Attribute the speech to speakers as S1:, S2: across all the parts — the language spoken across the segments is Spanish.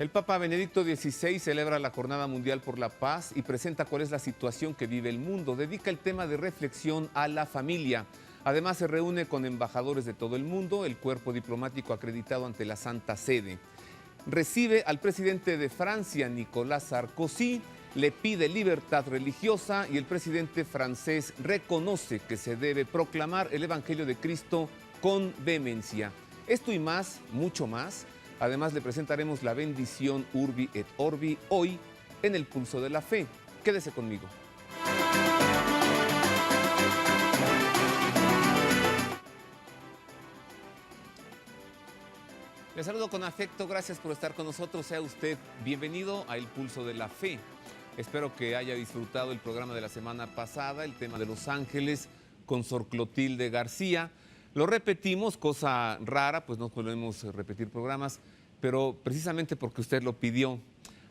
S1: El Papa Benedicto XVI celebra la Jornada Mundial por la Paz y presenta cuál es la situación que vive el mundo. Dedica el tema de reflexión a la familia. Además, se reúne con embajadores de todo el mundo, el cuerpo diplomático acreditado ante la Santa Sede. Recibe al presidente de Francia, Nicolás Sarkozy, le pide libertad religiosa y el presidente francés reconoce que se debe proclamar el Evangelio de Cristo con vehemencia. Esto y más, mucho más. Además, le presentaremos la bendición Urbi et Orbi hoy en el Pulso de la Fe. Quédese conmigo. Le saludo con afecto, gracias por estar con nosotros. Sea usted bienvenido a El Pulso de la Fe. Espero que haya disfrutado el programa de la semana pasada, el tema de Los Ángeles con Sor Clotilde García. Lo repetimos, cosa rara, pues no podemos repetir programas, pero precisamente porque usted lo pidió.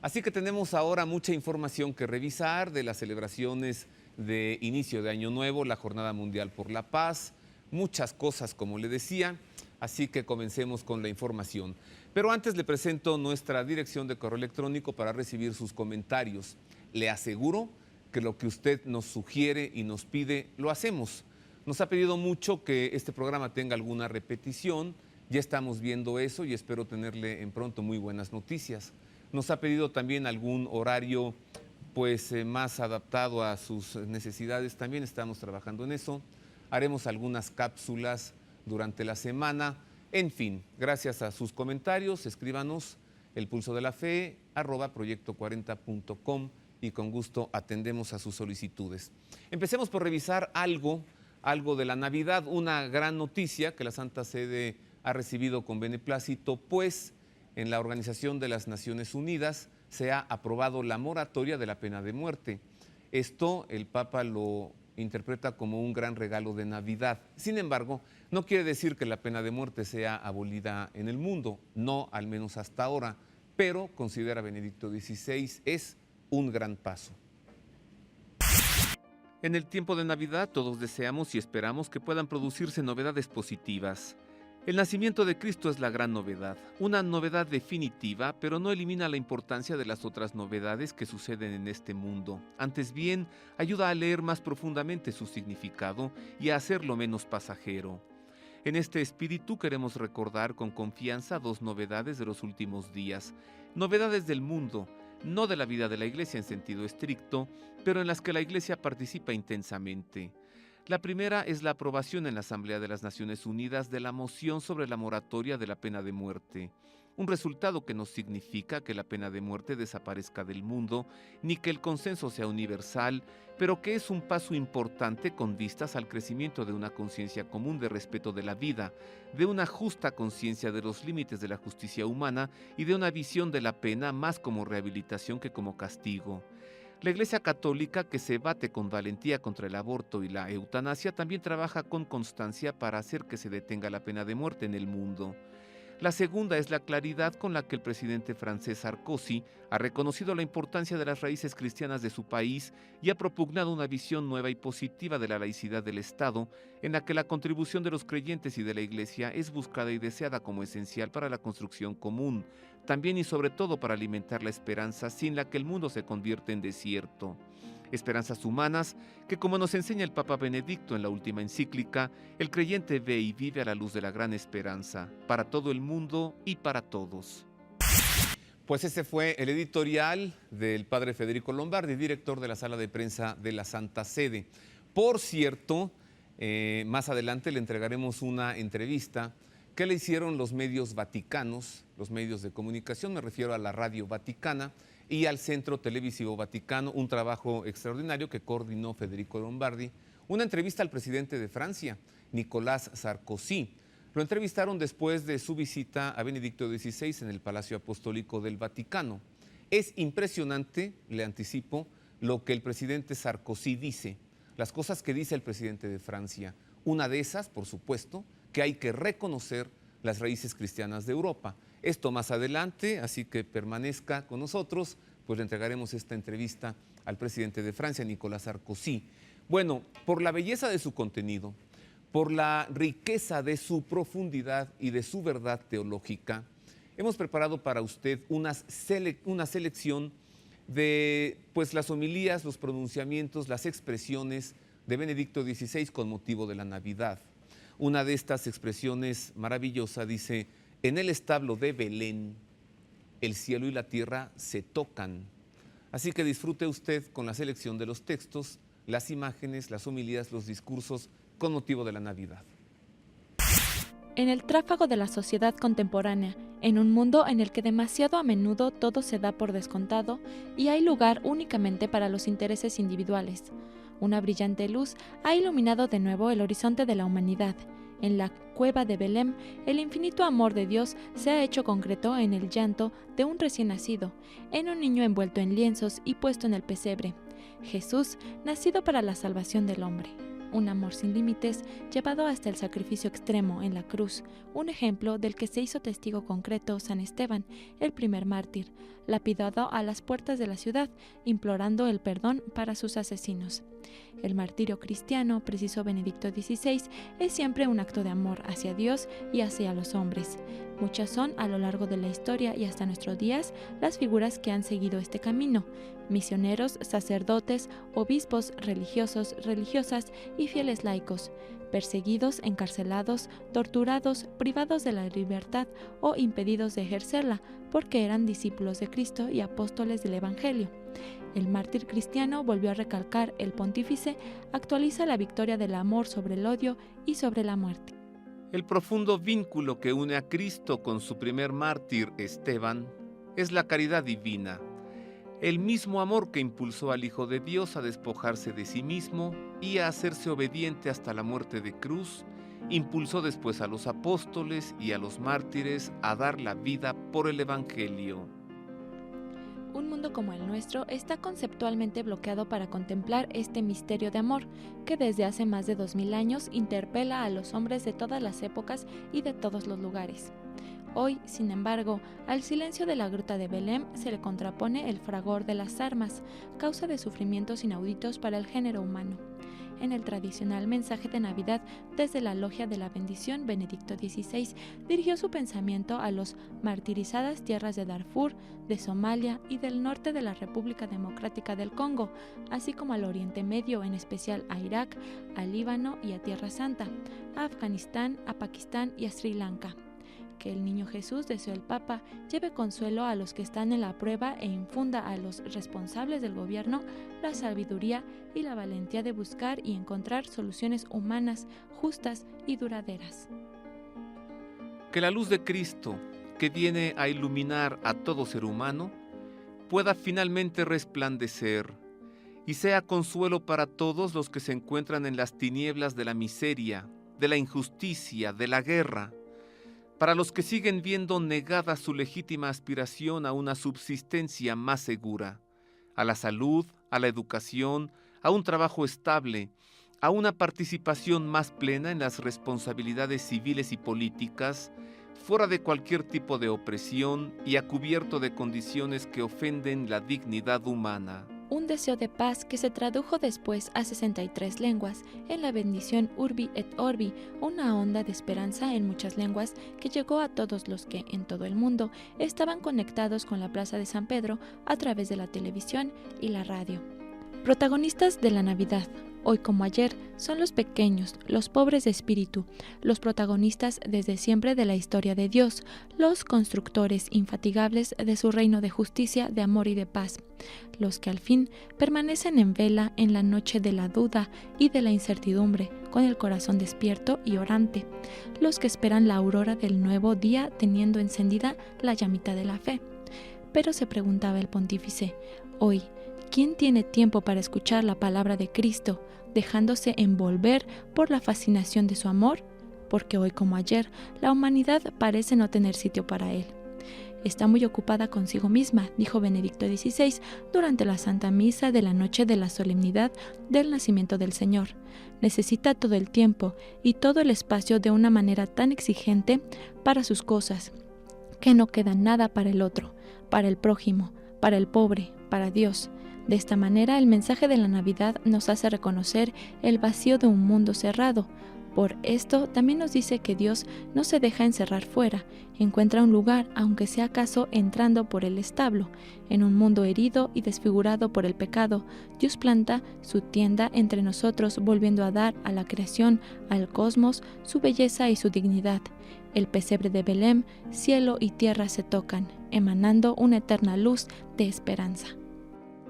S1: Así que tenemos ahora mucha información que revisar de las celebraciones de inicio de Año Nuevo, la Jornada Mundial por la Paz, muchas cosas como le decía, así que comencemos con la información. Pero antes le presento nuestra dirección de correo electrónico para recibir sus comentarios. Le aseguro que lo que usted nos sugiere y nos pide, lo hacemos. Nos ha pedido mucho que este programa tenga alguna repetición, ya estamos viendo eso y espero tenerle en pronto muy buenas noticias. Nos ha pedido también algún horario pues más adaptado a sus necesidades, también estamos trabajando en eso. Haremos algunas cápsulas durante la semana. En fin, gracias a sus comentarios, escríbanos elpulsodelafe@proyecto40.com y con gusto atendemos a sus solicitudes. Empecemos por revisar algo de la Navidad, una gran noticia que la Santa Sede ha recibido con beneplácito, pues en la Organización de las Naciones Unidas se ha aprobado la moratoria de la pena de muerte. Esto el Papa lo interpreta como un gran regalo de Navidad. Sin embargo, no quiere decir que la pena de muerte sea abolida en el mundo, no al menos hasta ahora, pero considera Benedicto XVI es un gran paso. En el tiempo de Navidad todos deseamos y esperamos que puedan producirse novedades positivas. El nacimiento de Cristo es la gran novedad, una novedad definitiva, pero no elimina la importancia de las otras novedades que suceden en este mundo. Antes bien, ayuda a leer más profundamente su significado y a hacerlo menos pasajero. En este espíritu queremos recordar con confianza dos novedades de los últimos días, novedades del mundo, no de la vida de la Iglesia en sentido estricto, pero en las que la Iglesia participa intensamente. La primera es la aprobación en la Asamblea de las Naciones Unidas de la moción sobre la moratoria de la pena de muerte, un resultado que no significa que la pena de muerte desaparezca del mundo, ni que el consenso sea universal, pero que es un paso importante con vistas al crecimiento de una conciencia común de respeto de la vida, de una justa conciencia de los límites de la justicia humana y de una visión de la pena más como rehabilitación que como castigo. La Iglesia Católica, que se bate con valentía contra el aborto y la eutanasia, también trabaja con constancia para hacer que se detenga la pena de muerte en el mundo. La segunda es la claridad con la que el presidente francés Sarkozy ha reconocido la importancia de las raíces cristianas de su país y ha propugnado una visión nueva y positiva de la laicidad del Estado, en la que la contribución de los creyentes y de la Iglesia es buscada y deseada como esencial para la construcción común, también y sobre todo para alimentar la esperanza sin la que el mundo se convierte en desierto. Esperanzas humanas que, como nos enseña el Papa Benedicto en la última encíclica, el creyente ve y vive a la luz de la gran esperanza, para todo el mundo y para todos. Pues ese fue el editorial del padre Federico Lombardi, director de la sala de prensa de la Santa Sede. Por cierto, más adelante le entregaremos una entrevista que le hicieron los medios vaticanos, los medios de comunicación, me refiero a la Radio Vaticana, y al Centro Televisivo Vaticano, un trabajo extraordinario que coordinó Federico Lombardi, una entrevista al presidente de Francia, Nicolás Sarkozy. Lo entrevistaron después de su visita a Benedicto XVI en el Palacio Apostólico del Vaticano. Es impresionante, le anticipo, lo que el presidente Sarkozy dice, las cosas que dice el presidente de Francia. Una de esas, por supuesto, que hay que reconocer las raíces cristianas de Europa. Esto más adelante, así que permanezca con nosotros, pues le entregaremos esta entrevista al presidente de Francia, Nicolás Sarkozy. Bueno, por la belleza de su contenido, por la riqueza de su profundidad y de su verdad teológica, hemos preparado para usted una selección de las homilías, los pronunciamientos, las expresiones de Benedicto XVI con motivo de la Navidad. Una de estas expresiones maravillosa dice: en el establo de Belén, el cielo y la tierra se tocan. Así que disfrute usted con la selección de los textos, las imágenes, las homilías, los discursos con motivo de la Navidad.
S2: En el tráfago de la sociedad contemporánea, en un mundo en el que demasiado a menudo todo se da por descontado y hay lugar únicamente para los intereses individuales, una brillante luz ha iluminado de nuevo el horizonte de la humanidad. En la cueva de Belén, el infinito amor de Dios se ha hecho concreto en el llanto de un recién nacido, en un niño envuelto en lienzos y puesto en el pesebre. Jesús, nacido para la salvación del hombre. Un amor sin límites, llevado hasta el sacrificio extremo en la cruz, un ejemplo del que se hizo testigo concreto San Esteban, el primer mártir, lapidado a las puertas de la ciudad, implorando el perdón para sus asesinos. El martirio cristiano, precisó Benedicto XVI, es siempre un acto de amor hacia Dios y hacia los hombres. Muchas son, a lo largo de la historia y hasta nuestros días, las figuras que han seguido este camino: misioneros, sacerdotes, obispos, religiosos, religiosas y fieles laicos, perseguidos, encarcelados, torturados, privados de la libertad o impedidos de ejercerla, porque eran discípulos de Cristo y apóstoles del Evangelio. El mártir cristiano, volvió a recalcar el pontífice, actualiza la victoria del amor sobre el odio y sobre la muerte.
S1: El profundo vínculo que une a Cristo con su primer mártir, Esteban, es la caridad divina. El mismo amor que impulsó al Hijo de Dios a despojarse de sí mismo y a hacerse obediente hasta la muerte de cruz, impulsó después a los apóstoles y a los mártires a dar la vida por el Evangelio.
S2: Un mundo como el nuestro está conceptualmente bloqueado para contemplar este misterio de amor, que desde hace más de 2000 años interpela a los hombres de todas las épocas y de todos los lugares. Hoy, sin embargo, al silencio de la gruta de Belén se le contrapone el fragor de las armas, causa de sufrimientos inauditos para el género humano. En el tradicional mensaje de Navidad desde la Logia de la Bendición, Benedicto XVI dirigió su pensamiento a las martirizadas tierras de Darfur, de Somalia y del norte de la República Democrática del Congo, así como al Oriente Medio, en especial a Irak, a Líbano y a Tierra Santa, a Afganistán, a Pakistán y a Sri Lanka. Que el niño Jesús, deseó el Papa, lleve consuelo a los que están en la prueba e infunda a los responsables del gobierno la sabiduría y la valentía de buscar y encontrar soluciones humanas, justas y duraderas.
S1: Que la luz de Cristo, que viene a iluminar a todo ser humano, pueda finalmente resplandecer y sea consuelo para todos los que se encuentran en las tinieblas de la miseria, de la injusticia, de la guerra, para los que siguen viendo negada su legítima aspiración a una subsistencia más segura, a la salud, a la educación, a un trabajo estable, a una participación más plena en las responsabilidades civiles y políticas, fuera de cualquier tipo de opresión y a cubierto de condiciones que ofenden la dignidad humana.
S2: Un deseo de paz que se tradujo después a 63 lenguas, en la bendición Urbi et Orbi, una onda de esperanza en muchas lenguas que llegó a todos los que, en todo el mundo, estaban conectados con la Plaza de San Pedro a través de la televisión y la radio. Protagonistas de la Navidad, hoy como ayer, son los pequeños, los pobres de espíritu, los protagonistas desde siempre de la historia de Dios, los constructores infatigables de su reino de justicia, de amor y de paz, los que al fin permanecen en vela en la noche de la duda y de la incertidumbre, con el corazón despierto y orante, los que esperan la aurora del nuevo día teniendo encendida la llamita de la fe. Pero se preguntaba el pontífice, hoy, ¿quién tiene tiempo para escuchar la palabra de Cristo, dejándose envolver por la fascinación de su amor? Porque hoy como ayer, la humanidad parece no tener sitio para él. Está muy ocupada consigo misma, dijo Benedicto XVI durante la Santa Misa de la noche de la solemnidad del nacimiento del Señor. Necesita todo el tiempo y todo el espacio de una manera tan exigente para sus cosas, que no queda nada para el otro, para el prójimo, para el pobre, para Dios. De esta manera, el mensaje de la Navidad nos hace reconocer el vacío de un mundo cerrado, Por esto también nos dice que Dios no se deja encerrar fuera, encuentra un lugar, aunque sea acaso entrando por el establo. En un mundo herido y desfigurado por el pecado, Dios planta su tienda entre nosotros, volviendo a dar a la creación, al cosmos, su belleza y su dignidad. El pesebre de Belén, cielo y tierra se tocan, emanando una eterna luz de esperanza.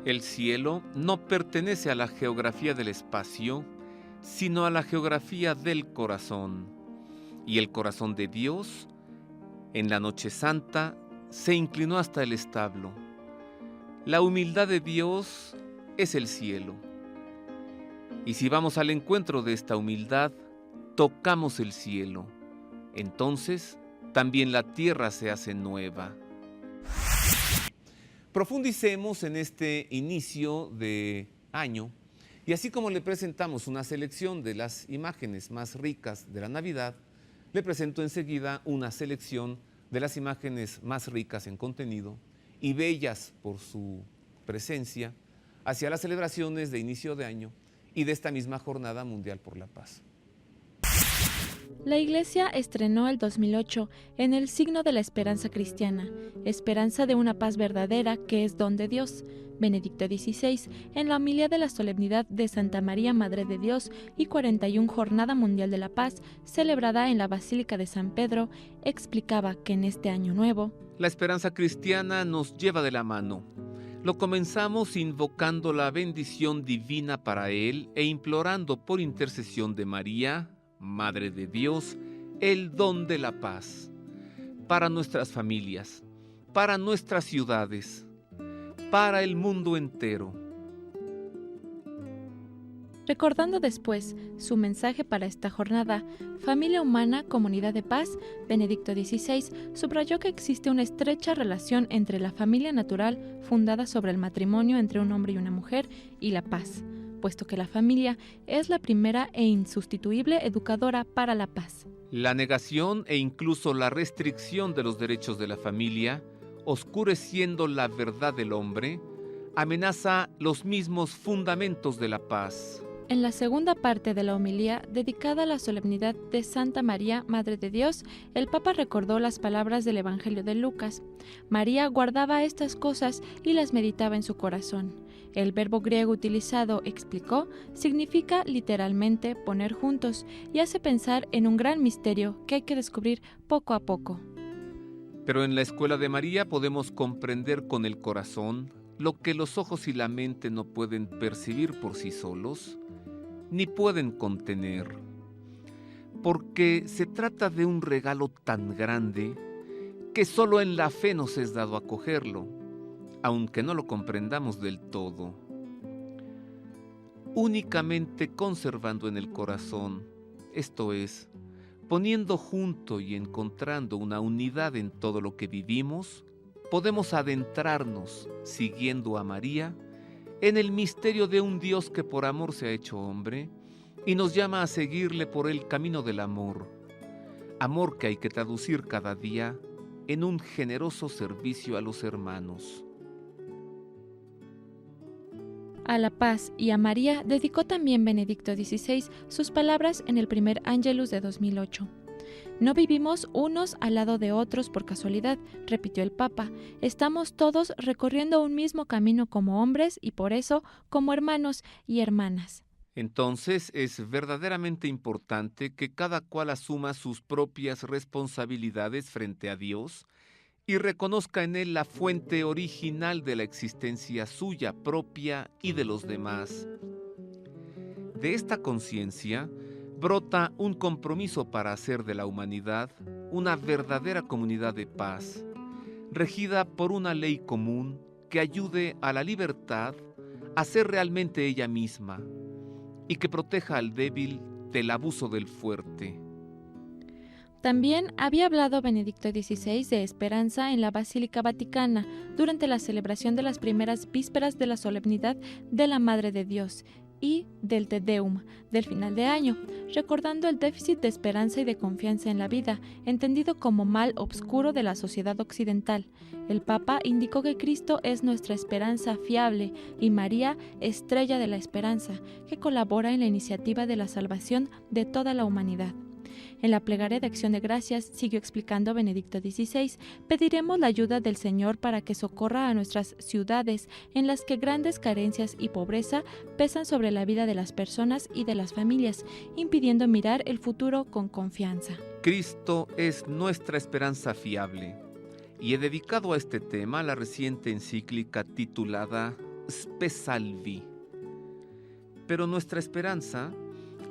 S1: El cielo no pertenece a la geografía del espacio, sino a la geografía del corazón. Y el corazón de Dios, en la noche santa, se inclinó hasta el establo. La humildad de Dios es el cielo. Y si vamos al encuentro de esta humildad, tocamos el cielo. Entonces, también la tierra se hace nueva. Profundicemos en este inicio de año. Y así como le presentamos una selección de las imágenes más ricas de la Navidad, le presento enseguida una selección de las imágenes más ricas en contenido y bellas por su presencia hacia las celebraciones de inicio de año y de esta misma Jornada Mundial por la Paz.
S2: La Iglesia estrenó el 2008 en el signo de la esperanza cristiana, esperanza de una paz verdadera que es don de Dios. Benedicto XVI, en la homilía de la solemnidad de Santa María, Madre de Dios y 41 Jornada Mundial de la Paz, celebrada en la Basílica de San Pedro, explicaba que en este año nuevo,
S1: la esperanza cristiana nos lleva de la mano. Lo comenzamos invocando la bendición divina para él e implorando por intercesión de María, Madre de Dios, el don de la paz, para nuestras familias, para nuestras ciudades, para el mundo entero.
S2: Recordando después su mensaje para esta jornada, Familia Humana, Comunidad de Paz, Benedicto XVI subrayó que existe una estrecha relación entre la familia natural, fundada sobre el matrimonio entre un hombre y una mujer, y la paz, puesto que la familia es la primera e insustituible educadora para la paz.
S1: La negación e incluso la restricción de los derechos de la familia, oscureciendo la verdad del hombre, amenaza los mismos fundamentos de la paz.
S2: En la segunda parte de la homilía, dedicada a la solemnidad de Santa María, Madre de Dios, el Papa recordó las palabras del Evangelio de Lucas. María guardaba estas cosas y las meditaba en su corazón. El verbo griego utilizado, explicó, significa literalmente poner juntos y hace pensar en un gran misterio que hay que descubrir poco a poco.
S1: Pero en la escuela de María podemos comprender con el corazón lo que los ojos y la mente no pueden percibir por sí solos, ni pueden contener, porque se trata de un regalo tan grande que solo en la fe nos es dado acogerlo, aunque no lo comprendamos del todo. Únicamente conservando en el corazón, esto es, poniendo junto y encontrando una unidad en todo lo que vivimos, podemos adentrarnos, siguiendo a María, en el misterio de un Dios que por amor se ha hecho hombre y nos llama a seguirle por el camino del amor, amor que hay que traducir cada día en un generoso servicio a los hermanos.
S2: A la paz y a María dedicó también Benedicto XVI sus palabras en el primer Ángelus de 2008. No vivimos unos al lado de otros por casualidad, repitió el Papa. Estamos todos recorriendo un mismo camino como hombres y por eso como hermanos y hermanas.
S1: Entonces es verdaderamente importante que cada cual asuma sus propias responsabilidades frente a Dios y reconozca en Él la fuente original de la existencia suya propia y de los demás. De esta conciencia brota un compromiso para hacer de la humanidad una verdadera comunidad de paz, regida por una ley común que ayude a la libertad a ser realmente ella misma y que proteja al débil del abuso del fuerte.
S2: También había hablado Benedicto XVI de esperanza en la Basílica Vaticana durante la celebración de las primeras vísperas de la solemnidad de la Madre de Dios y del Te Deum del final de año, recordando el déficit de esperanza y de confianza en la vida, entendido como mal obscuro de la sociedad occidental. El Papa indicó que Cristo es nuestra esperanza fiable y María, estrella de la esperanza, que colabora en la iniciativa de la salvación de toda la humanidad. En la plegaria de acción de gracias, siguió explicando Benedicto XVI, pediremos la ayuda del Señor para que socorra a nuestras ciudades en las que grandes carencias y pobreza pesan sobre la vida de las personas y de las familias, impidiendo mirar el futuro con confianza.
S1: Cristo es nuestra esperanza fiable, y he dedicado a este tema la reciente encíclica titulada Spe Salvi. Pero nuestra esperanza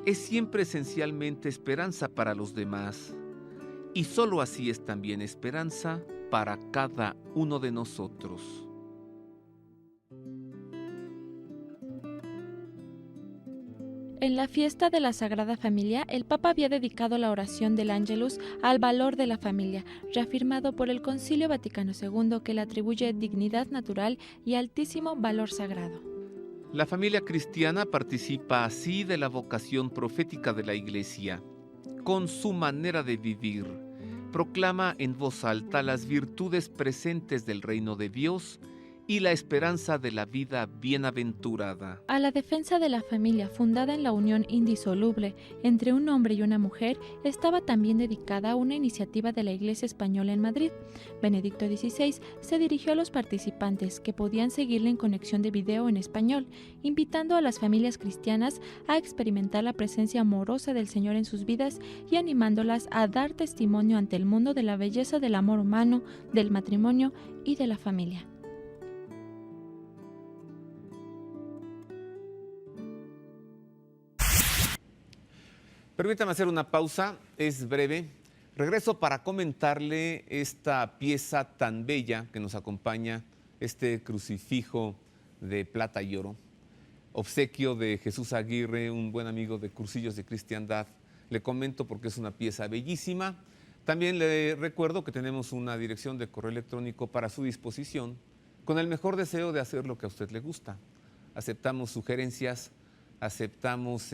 S1: es siempre esencialmente esperanza para los demás, y sólo así es también esperanza para cada uno de nosotros.
S2: En la fiesta de la Sagrada Familia, el Papa había dedicado la oración del Ángelus al valor de la familia, reafirmado por el Concilio Vaticano II, que le atribuye dignidad natural y altísimo valor sagrado.
S1: La familia cristiana participa así de la vocación profética de la Iglesia. Con su manera de vivir, proclama en voz alta las virtudes presentes del reino de Dios y la esperanza de la vida bienaventurada.
S2: A la defensa de la familia fundada en la unión indisoluble entre un hombre y una mujer estaba también dedicada una iniciativa de la Iglesia Española en Madrid. Benedicto XVI se dirigió a los participantes que podían seguirle en conexión de video en español, invitando a las familias cristianas a experimentar la presencia amorosa del Señor en sus vidas y animándolas a dar testimonio ante el mundo de la belleza del amor humano, del matrimonio y de la familia.
S1: Permítame hacer una pausa, es breve. Regreso para comentarle esta pieza tan bella que nos acompaña, este crucifijo de plata y oro, obsequio de Jesús Aguirre, un buen amigo de Cursillos de Cristiandad. Le comento porque es una pieza bellísima. También le recuerdo que tenemos una dirección de correo electrónico para su disposición, con el mejor deseo de hacer lo que a usted le gusta. Aceptamos sugerencias, aceptamos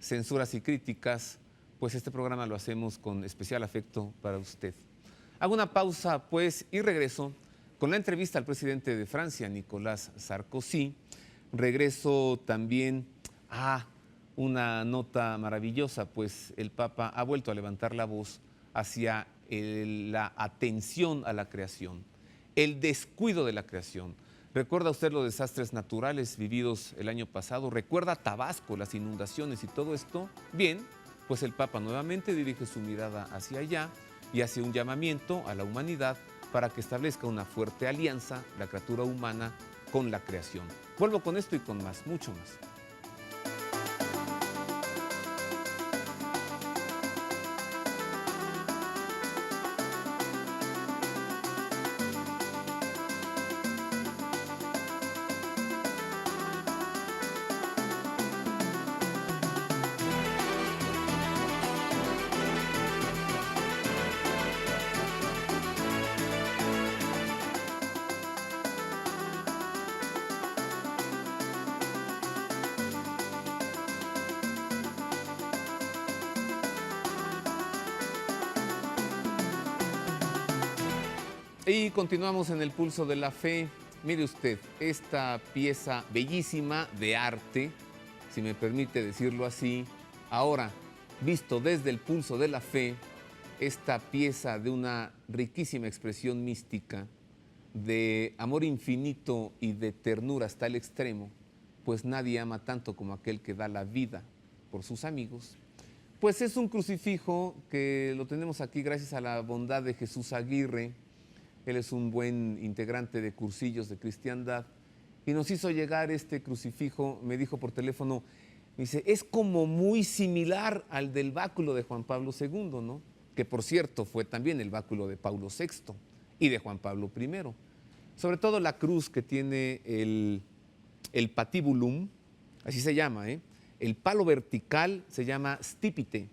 S1: censuras y críticas, pues este programa lo hacemos con especial afecto para usted. Hago una pausa, pues, y regreso con la entrevista al presidente de Francia, Nicolas Sarkozy. Regreso también a una nota maravillosa, pues el Papa ha vuelto a levantar la voz hacia la atención a la creación, el descuido de la creación. ¿Recuerda usted los desastres naturales vividos el año pasado? ¿Recuerda Tabasco, las inundaciones y todo esto? Bien, pues el Papa nuevamente dirige su mirada hacia allá y hace un llamamiento a la humanidad para que establezca una fuerte alianza, la criatura humana, con la creación. Vuelvo con esto y con más, mucho más. Y continuamos en el pulso de la fe. Mire usted, esta pieza bellísima de arte, si me permite decirlo así, ahora visto desde el pulso de la fe, esta pieza de una riquísima expresión mística, de amor infinito y de ternura hasta el extremo, pues nadie ama tanto como aquel que da la vida por sus amigos. Pues es un crucifijo que lo tenemos aquí gracias a la bondad de Jesús Aguirre. Él es un buen integrante de Cursillos de Cristiandad y nos hizo llegar este crucifijo. Me dijo por teléfono, me dice, es como muy similar al del báculo de Juan Pablo II, ¿no? Que por cierto fue también el báculo de Paulo VI y de Juan Pablo I. Sobre todo la cruz que tiene el patibulum, así se llama, ¿eh? El palo vertical se llama stipite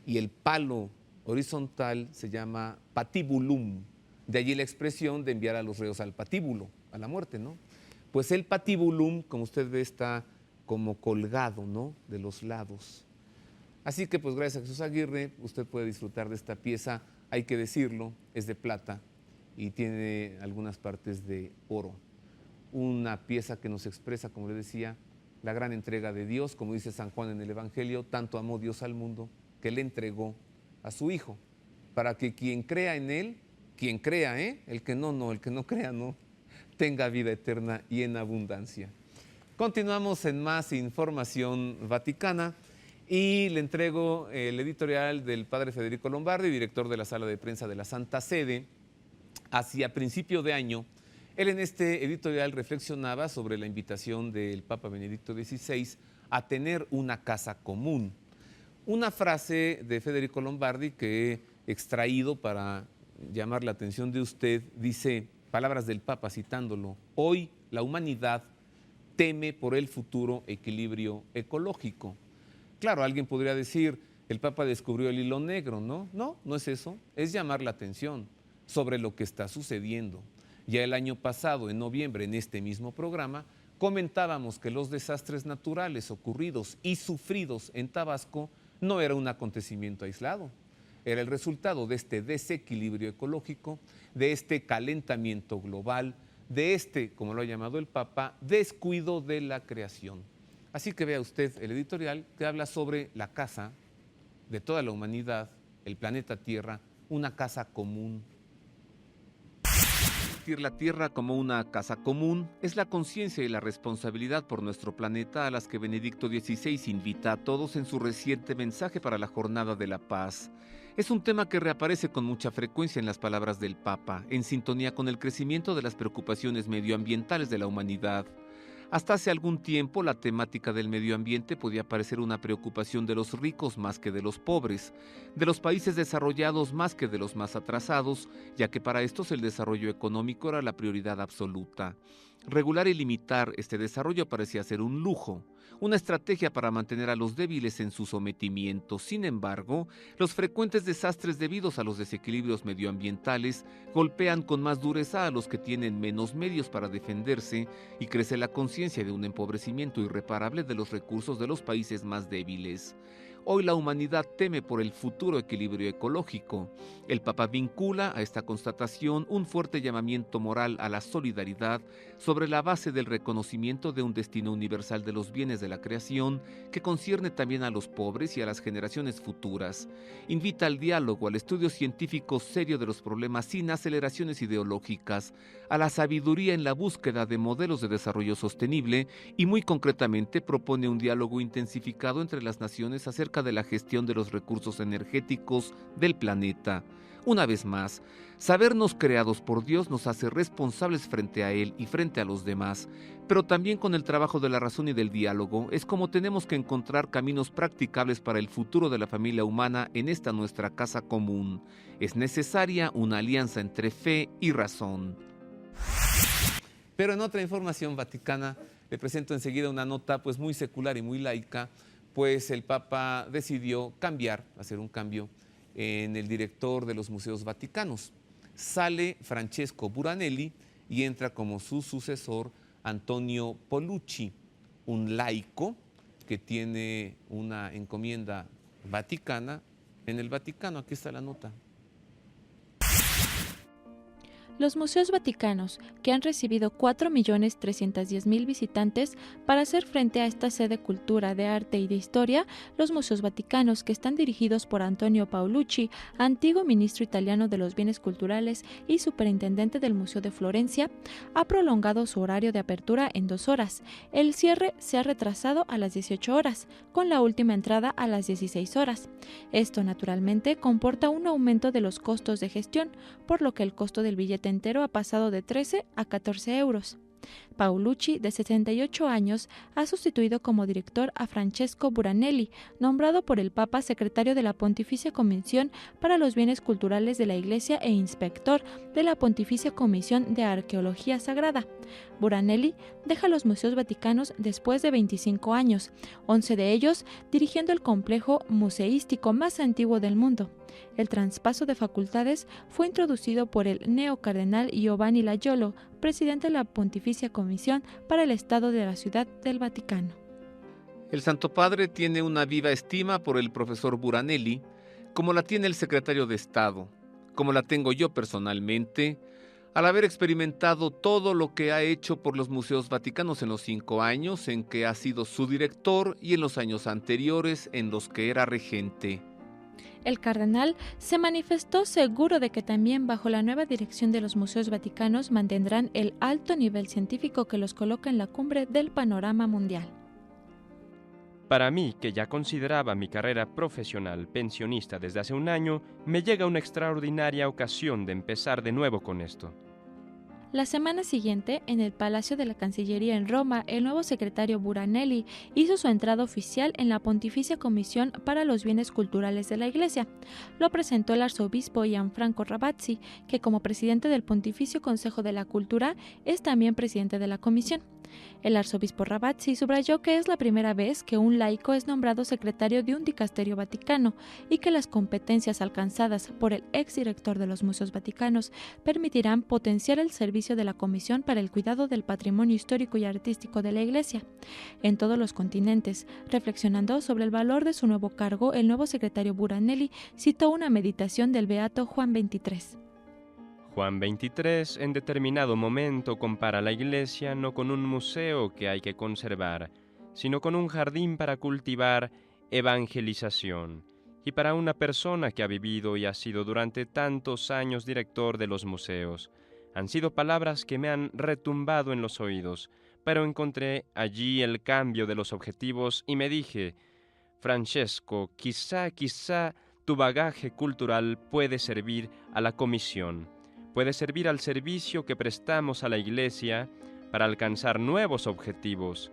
S1: y el palo horizontal se llama patibulum. De allí la expresión de enviar a los reos al patíbulo, a la muerte, ¿no? Pues el patibulum, como usted ve, está como colgado, ¿no?, de los lados. Así que pues gracias a Jesús Aguirre usted puede disfrutar de esta pieza, hay que decirlo, es de plata y tiene algunas partes de oro. Una pieza que nos expresa, como le decía, la gran entrega de Dios, como dice San Juan en el Evangelio, tanto amó Dios al mundo que le entregó a su Hijo, para que quien crea en Él, quien crea, el que no crea, no, tenga vida eterna y en abundancia. Continuamos en más información vaticana y le entrego el editorial del padre Federico Lombardi, director de la Sala de Prensa de la Santa Sede. Hacia principio de año, él en este editorial reflexionaba sobre la invitación del Papa Benedicto XVI a tener una casa común. Una frase de Federico Lombardi que he extraído para llamar la atención de usted, dice, palabras del Papa citándolo: hoy la humanidad teme por el futuro equilibrio ecológico. Claro, alguien podría decir, el Papa descubrió el hilo negro, ¿no? No es eso, es llamar la atención sobre lo que está sucediendo. Ya el año pasado, en noviembre, en este mismo programa, comentábamos que los desastres naturales ocurridos y sufridos en Tabasco no era un acontecimiento aislado, era el resultado de este desequilibrio ecológico, de este calentamiento global, de este, como lo ha llamado el Papa, descuido de la creación. Así que vea usted el editorial que habla sobre la casa de toda la humanidad, el planeta Tierra, una casa común. La Tierra como una casa común es la conciencia y la responsabilidad por nuestro planeta a las que Benedicto XVI invita a todos en su reciente mensaje para la Jornada de la Paz. Es un tema que reaparece con mucha frecuencia en las palabras del Papa, en sintonía con el crecimiento de las preocupaciones medioambientales de la humanidad. Hasta hace algún tiempo, la temática del medio ambiente podía parecer una preocupación de los ricos más que de los pobres, de los países desarrollados más que de los más atrasados, ya que para estos el desarrollo económico era la prioridad absoluta. Regular y limitar este desarrollo parecía ser un lujo, una estrategia para mantener a los débiles en su sometimiento. Sin embargo, los frecuentes desastres debidos a los desequilibrios medioambientales golpean con más dureza a los que tienen menos medios para defenderse y crece la conciencia de un empobrecimiento irreparable de los recursos de los países más débiles. Hoy la humanidad teme por el futuro equilibrio ecológico. El Papa vincula a esta constatación un fuerte llamamiento moral a la solidaridad sobre la base del reconocimiento de un destino universal de los bienes de la creación que concierne también a los pobres y a las generaciones futuras. Invita al diálogo, al estudio científico serio de los problemas sin aceleraciones ideológicas, a la sabiduría en la búsqueda de modelos de desarrollo sostenible y muy concretamente propone un diálogo intensificado entre las naciones acerca de la gestión de los recursos energéticos del planeta. Una vez más, sabernos creados por Dios nos hace responsables frente a Él y frente a los demás, pero también con el trabajo de la razón y del diálogo es como tenemos que encontrar caminos practicables para el futuro de la familia humana en esta nuestra casa común. Es necesaria una alianza entre fe y razón. Pero en otra información vaticana, le presento enseguida una nota pues muy secular y muy laica, pues el Papa decidió hacer un cambio en el director de los museos vaticanos. Sale Francesco Buranelli y entra como su sucesor Antonio Polucci, un laico que tiene una encomienda vaticana en el Vaticano. Aquí está la nota.
S2: Los museos vaticanos, que han recibido 4.310.000 visitantes para hacer frente a esta sede de cultura, de arte y de historia, los museos vaticanos, que están dirigidos por Antonio Paolucci, antiguo ministro italiano de los bienes culturales y superintendente del Museo de Florencia, ha prolongado su horario de apertura en 2 horas. El cierre se ha retrasado a las 18 horas, con la última entrada a las 16 horas. Esto, naturalmente, comporta un aumento de los costos de gestión, por lo que el costo del billete entero ha pasado de 13 a 14 euros. Paolucci, de 78 años, ha sustituido como director a Francesco Buranelli, nombrado por el Papa secretario de la Pontificia Comisión para los Bienes Culturales de la Iglesia e inspector de la Pontificia Comisión de Arqueología Sagrada. Buranelli deja los museos vaticanos después de 25 años, 11 de ellos dirigiendo el complejo museístico más antiguo del mundo. El traspaso de facultades fue introducido por el neocardenal Giovanni Laiolo, presidente de la Pontificia Comisión para el Estado de la Ciudad del Vaticano.
S1: El Santo Padre tiene una viva estima por el profesor Buranelli, como la tiene el secretario de Estado, como la tengo yo personalmente, al haber experimentado todo lo que ha hecho por los museos vaticanos en los 5 años en que ha sido su director y en los años anteriores en los que era regente.
S2: El cardenal se manifestó seguro de que también bajo la nueva dirección de los museos vaticanos mantendrán el alto nivel científico que los coloca en la cumbre del panorama mundial.
S3: Para mí, que ya consideraba mi carrera profesional pensionista desde hace un año, me llega una extraordinaria ocasión de empezar de nuevo con esto.
S2: La semana siguiente, en el Palacio de la Cancillería en Roma, el nuevo secretario Buranelli hizo su entrada oficial en la Pontificia Comisión para los Bienes Culturales de la Iglesia. Lo presentó el arzobispo Gianfranco Ravazzi, que como presidente del Pontificio Consejo de la Cultura es también presidente de la comisión. El arzobispo Ravazzi subrayó que es la primera vez que un laico es nombrado secretario de un dicasterio vaticano y que las competencias alcanzadas por el exdirector de los museos vaticanos permitirán potenciar el servicio de la Comisión para el Cuidado del Patrimonio Histórico y Artístico de la Iglesia en todos los continentes. Reflexionando sobre el valor de su nuevo cargo, el nuevo secretario Buranelli citó una meditación del beato Juan XXIII.
S3: Juan XXIII en determinado momento compara la iglesia no con un museo que hay que conservar, sino con un jardín para cultivar evangelización. Y para una persona que ha vivido y ha sido durante tantos años director de los museos, han sido palabras que me han retumbado en los oídos, pero encontré allí el cambio de los objetivos y me dije, Francesco, quizá tu bagaje cultural puede servir a la comisión. Puede servir al servicio que prestamos a la Iglesia para alcanzar nuevos objetivos.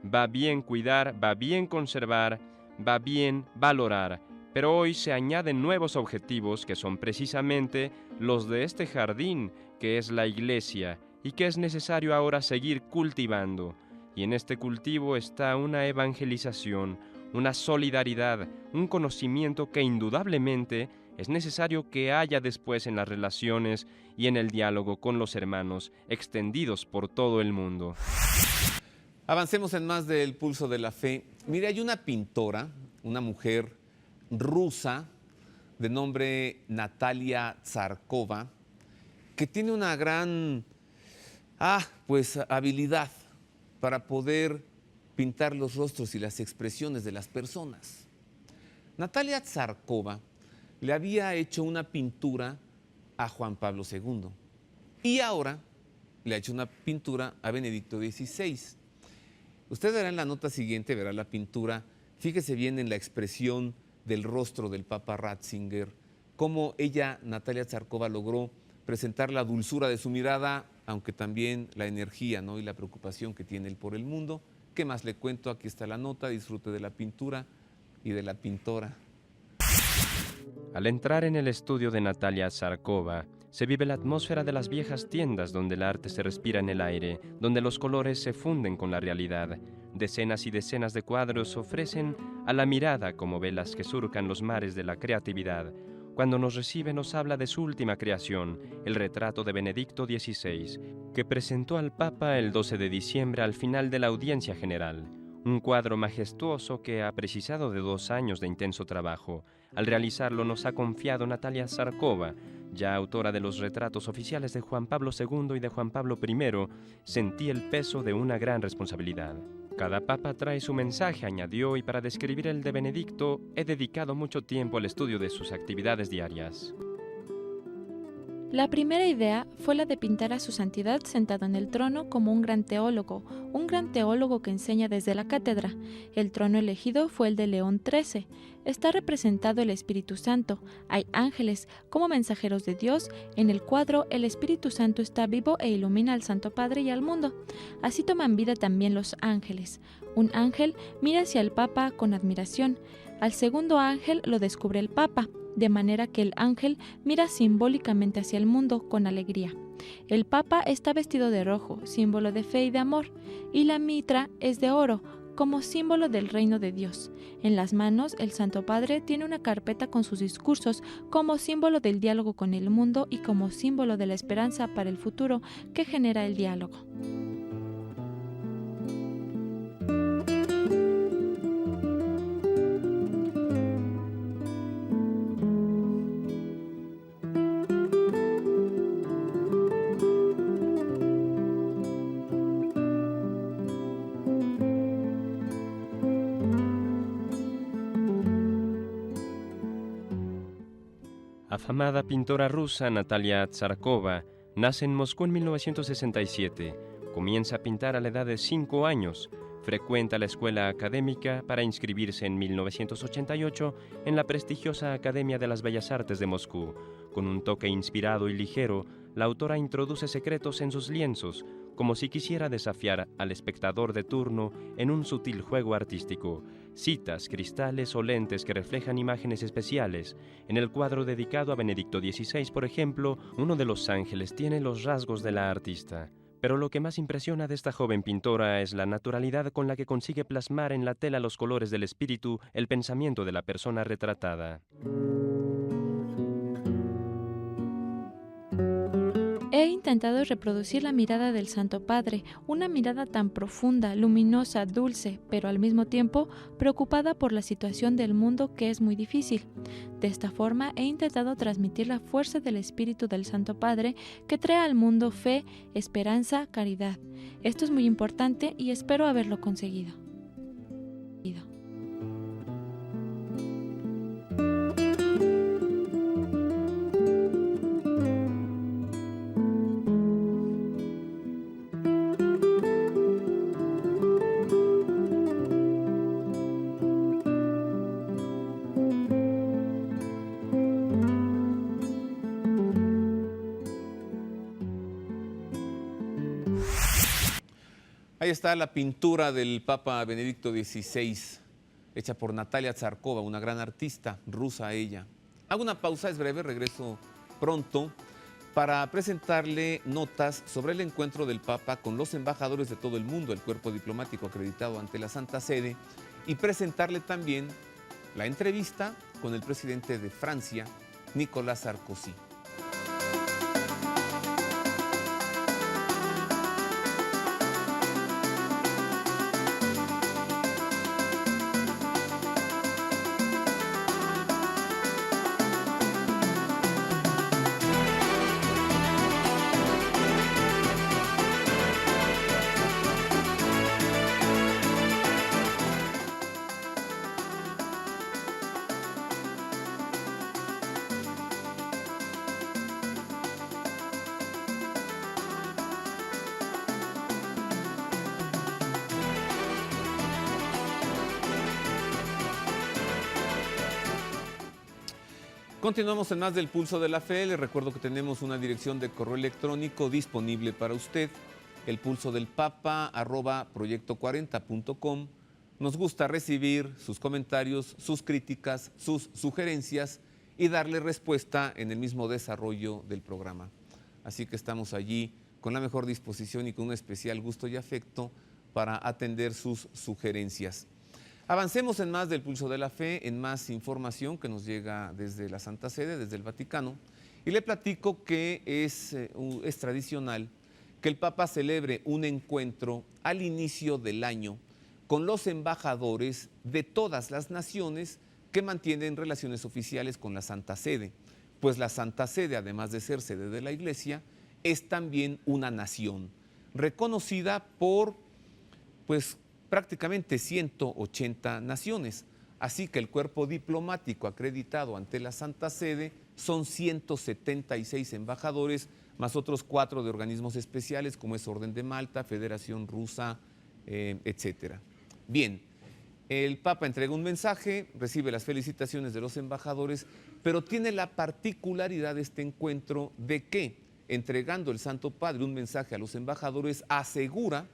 S3: Va bien cuidar, va bien conservar, va bien valorar, pero hoy se añaden nuevos objetivos que son precisamente los de este jardín que es la Iglesia y que es necesario ahora seguir cultivando. Y en este cultivo está una evangelización, una solidaridad, un conocimiento que indudablemente es necesario que haya después en las relaciones y en el diálogo con los hermanos extendidos por todo el mundo.
S1: Avancemos en más del pulso de la fe. Mire, hay una pintora, una mujer rusa de nombre Natalia Tsarkova, que tiene una gran habilidad para poder pintar los rostros y las expresiones de las personas. Natalia Tsarkova le había hecho una pintura a Juan Pablo II y ahora le ha hecho una pintura a Benedicto XVI. Usted verá en la nota siguiente, verá la pintura, fíjese bien en la expresión del rostro del Papa Ratzinger, cómo ella, Natalia Tsarkova, logró presentar la dulzura de su mirada, aunque también la energía, ¿no?, y la preocupación que tiene él por el mundo. ¿Qué más le cuento? Aquí está la nota, disfrute de la pintura y de la pintora.
S3: Al entrar en el estudio de Natalia Tsarkova, se vive la atmósfera de las viejas tiendas donde el arte se respira en el aire, donde los colores se funden con la realidad. Decenas y decenas de cuadros ofrecen a la mirada como velas que surcan los mares de la creatividad. Cuando nos recibe nos habla de su última creación, el retrato de Benedicto XVI, que presentó al Papa el 12 de diciembre al final de la audiencia general. Un cuadro majestuoso que ha precisado de 2 años de intenso trabajo. Al realizarlo nos ha confiado Natalia Tsarkova, ya autora de los retratos oficiales de Juan Pablo II y de Juan Pablo I, sentí el peso de una gran responsabilidad. Cada papa trae su mensaje, añadió, y para describir el de Benedicto he dedicado mucho tiempo al estudio de sus actividades diarias.
S2: La primera idea fue la de pintar a su santidad sentado en el trono como un gran teólogo que enseña desde la cátedra. El trono elegido fue el de León XIII. Está representado el Espíritu Santo. Hay ángeles como mensajeros de Dios. En el cuadro, el Espíritu Santo está vivo e ilumina al Santo Padre y al mundo. Así toman vida también los ángeles. Un ángel mira hacia el Papa con admiración. Al segundo ángel lo descubre el Papa, de manera que el ángel mira simbólicamente hacia el mundo con alegría. El Papa está vestido de rojo, símbolo de fe y de amor, y la mitra es de oro, como símbolo del reino de Dios. En las manos, el Santo Padre tiene una carpeta con sus discursos como símbolo del diálogo con el mundo y como símbolo de la esperanza para el futuro que genera el diálogo.
S3: afamada pintora rusa Natalia Tsarkova nace en Moscú en 1967. Comienza a pintar a la edad de 5 años. Frecuenta la escuela académica para inscribirse en 1988 en la prestigiosa Academia de las Bellas Artes de Moscú. Con un toque inspirado y ligero, la autora introduce secretos en sus lienzos, como si quisiera desafiar al espectador de turno en un sutil juego artístico. Citas, cristales o lentes que reflejan imágenes especiales. En el cuadro dedicado a Benedicto XVI, por ejemplo, uno de los ángeles tiene los rasgos de la artista. Pero lo que más impresiona de esta joven pintora es la naturalidad con la que consigue plasmar en la tela los colores del espíritu, el pensamiento de la persona retratada.
S2: He intentado reproducir la mirada del Santo Padre, una mirada tan profunda, luminosa, dulce, pero al mismo tiempo preocupada por la situación del mundo, que es muy difícil. De esta forma he intentado transmitir la fuerza del Espíritu del Santo Padre que trae al mundo fe, esperanza, caridad. Esto es muy importante y espero haberlo conseguido.
S1: Ahí está la pintura del Papa Benedicto XVI, hecha por Natalia Tsarkova, una gran artista rusa ella. Hago una pausa, es breve, regreso pronto para presentarle notas sobre el encuentro del Papa con los embajadores de todo el mundo, el cuerpo diplomático acreditado ante la Santa Sede, y presentarle también la entrevista con el presidente de Francia, Nicolas Sarkozy. Continuamos en más del Pulso de la Fe. Les recuerdo que tenemos una dirección de correo electrónico disponible para usted, elpulsodelpapa@proyecto40.com. Nos gusta recibir sus comentarios, sus críticas, sus sugerencias y darle respuesta en el mismo desarrollo del programa. Así que estamos allí con la mejor disposición y con un especial gusto y afecto para atender sus sugerencias. Avancemos en más del Pulso de la Fe, en más información que nos llega desde la Santa Sede, desde el Vaticano. Y le platico que es tradicional que el Papa celebre un encuentro al inicio del año con los embajadores de todas las naciones que mantienen relaciones oficiales con la Santa Sede. Pues la Santa Sede, además de ser sede de la Iglesia, es también una nación, reconocida por, prácticamente 180 naciones. Así que el cuerpo diplomático acreditado ante la Santa Sede son 176 embajadores, más otros 4 de organismos especiales, como es Orden de Malta, Federación Rusa, etcétera. Bien, el Papa entrega un mensaje, recibe las felicitaciones de los embajadores, pero tiene la particularidad de este encuentro de que, entregando el Santo Padre un mensaje a los embajadores, asegura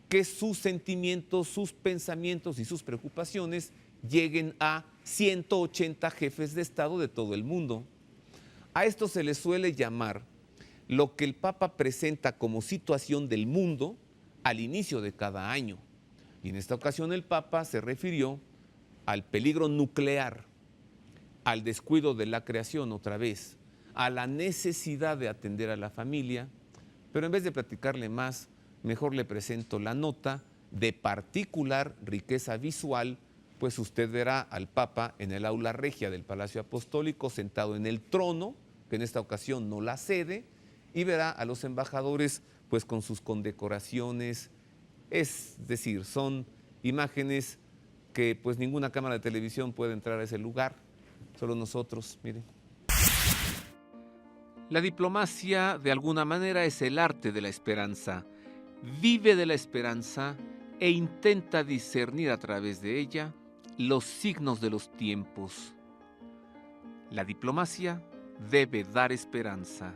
S1: que sus sentimientos, sus pensamientos y sus preocupaciones lleguen a 180 jefes de Estado de todo el mundo. A esto se le suele llamar lo que el Papa presenta como situación del mundo al inicio de cada año. Y en esta ocasión el Papa se refirió al peligro nuclear, al descuido de la creación otra vez, a la necesidad de atender a la familia, pero en vez de platicarle más, mejor le presento la nota de particular riqueza visual, pues usted verá al Papa en el aula regia del Palacio Apostólico, sentado en el trono, que en esta ocasión no la sede, y verá a los embajadores pues con sus condecoraciones, es decir, son imágenes que pues ninguna cámara de televisión puede entrar a ese lugar, solo nosotros, miren. La diplomacia, de alguna manera, es el arte de la esperanza. Vive de la esperanza e intenta discernir a través de ella los signos de los tiempos. La diplomacia debe dar esperanza.